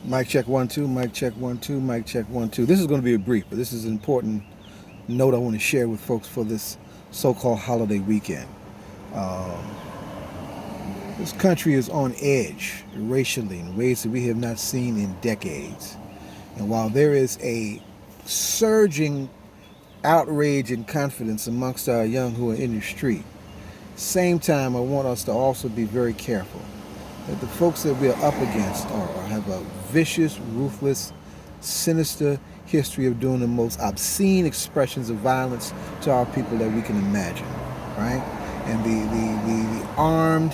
Mic check 1 2, mic check 1 2, mic check 1 2. This is going to be a brief, but this is an important note I want to share with folks for this so-called holiday weekend. Um, this country is on edge racially in ways that we have not seen in decades. And while there is a surging outrage and confidence amongst our young who are in the street, same time I want us to also be very careful that the folks that we're up against have a vicious, ruthless, sinister history of doing the most obscene expressions of violence to our people that we can imagine, right? And the armed,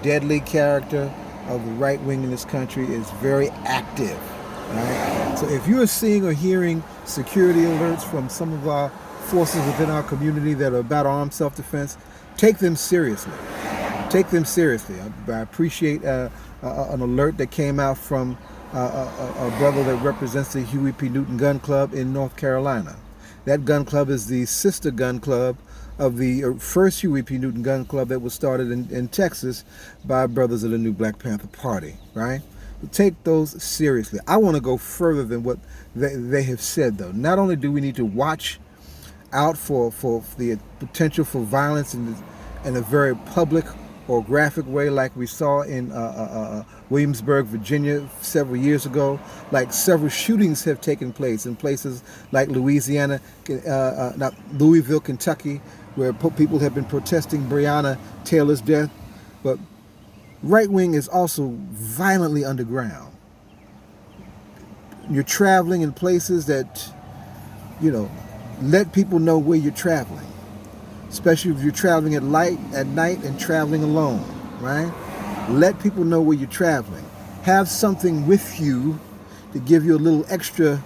deadly character of the right wing in this country is very active, right? So if you are seeing or hearing security alerts from some of our forces within our community that are about armed self-defense, take them seriously. Take them seriously. I appreciate an alert that came out from a brother that represents the Huey P. Newton Gun Club in North Carolina. That gun club is the sister gun club of the first Huey P. Newton Gun Club that was started in Texas by brothers of the New Black Panther Party, right? Take those seriously. I want to go further than what they have said, though. Not only do we need to watch out for the potential for violence in a very public or graphic way like we saw in Williamsburg, Virginia several years ago. Like several shootings have taken place in places like Louisiana, not Louisville, Kentucky, where people have been protesting Breonna Taylor's death. But right wing is also violently underground. You're traveling in places that, let people know where you're traveling. Especially if you're traveling at night and traveling alone, right? Let people know where you're traveling. Have something with you to give you a little extra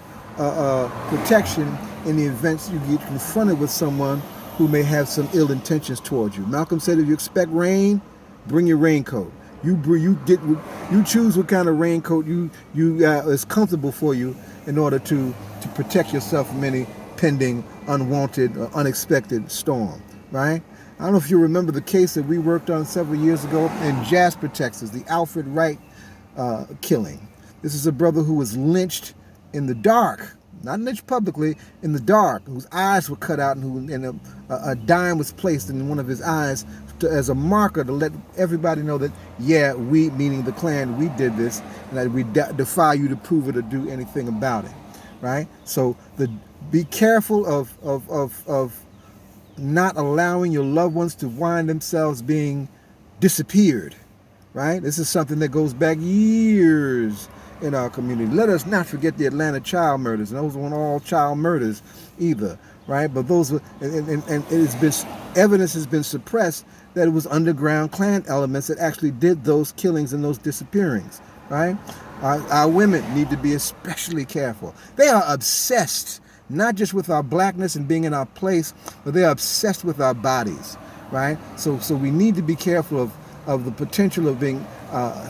protection in the events you get confronted with someone who may have some ill intentions towards you. Malcolm said, if you expect rain, bring your raincoat. You choose what kind of raincoat is comfortable for you in order to protect yourself from any pending unwanted or unexpected storm. Right? I don't know if you remember the case that we worked on several years ago in Jasper, Texas, the Alfred Wright killing. This is a brother who was lynched in the dark, not lynched publicly, in the dark, whose eyes were cut out and a dime was placed in one of his eyes as a marker to let everybody know that, yeah, we, meaning the Klan, we did this, and that we defy you to prove it or do anything about it. Right? So be careful of not allowing your loved ones to wind themselves being disappeared, right? This is something that goes back years in our community. Let us not forget the Atlanta child murders, and those weren't all child murders either, right? But those were, and it has been, evidence has been suppressed that it was underground Klan elements that actually did those killings and those disappearings, right? Our women need to be especially careful. They are obsessed not just with our blackness and being in our place, but they're obsessed with our bodies, right? So we need to be careful of the potential of being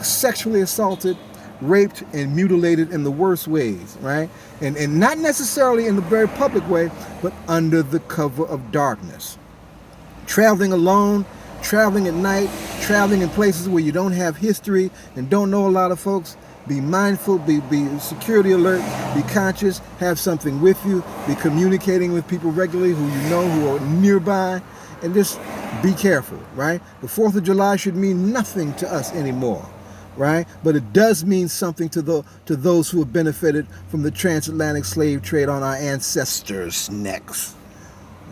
sexually assaulted, raped, and mutilated in the worst ways, right? And not necessarily in the very public way, but under the cover of darkness. Traveling alone, traveling at night, traveling in places where you don't have history and don't know a lot of folks. Be mindful, be security alert, be conscious, have something with you, be communicating with people regularly who you know, who are nearby, and just be careful, right? The 4th of July should mean nothing to us anymore, right? But it does mean something to those who have benefited from the transatlantic slave trade on our ancestors' necks.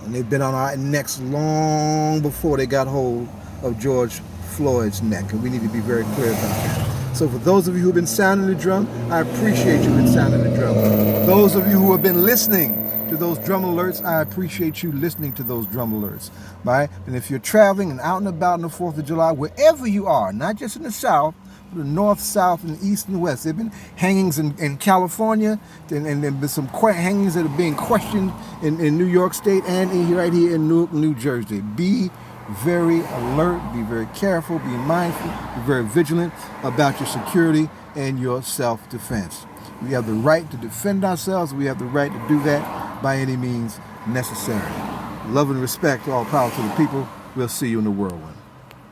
And they've been on our necks long before they got hold of George Floyd's neck, and we need to be very clear about that. So for those of you who have been sounding the drum, I appreciate you in sounding the drum. Those of you who have been listening to those drum alerts, I appreciate you listening to those drum alerts. Right? And if you're traveling and out and about on the 4th of July, wherever you are, not just in the South, but the North, South, and East and West, there have been hangings in California, and there have been some hangings that are being questioned in New York State and right here in Newark, New Jersey. Be very alert, be very careful, be mindful, be very vigilant about your security and your self-defense. We have the right to defend ourselves. We have the right to do that by any means necessary. Love and respect, all power to the people. We'll see you in the whirlwind.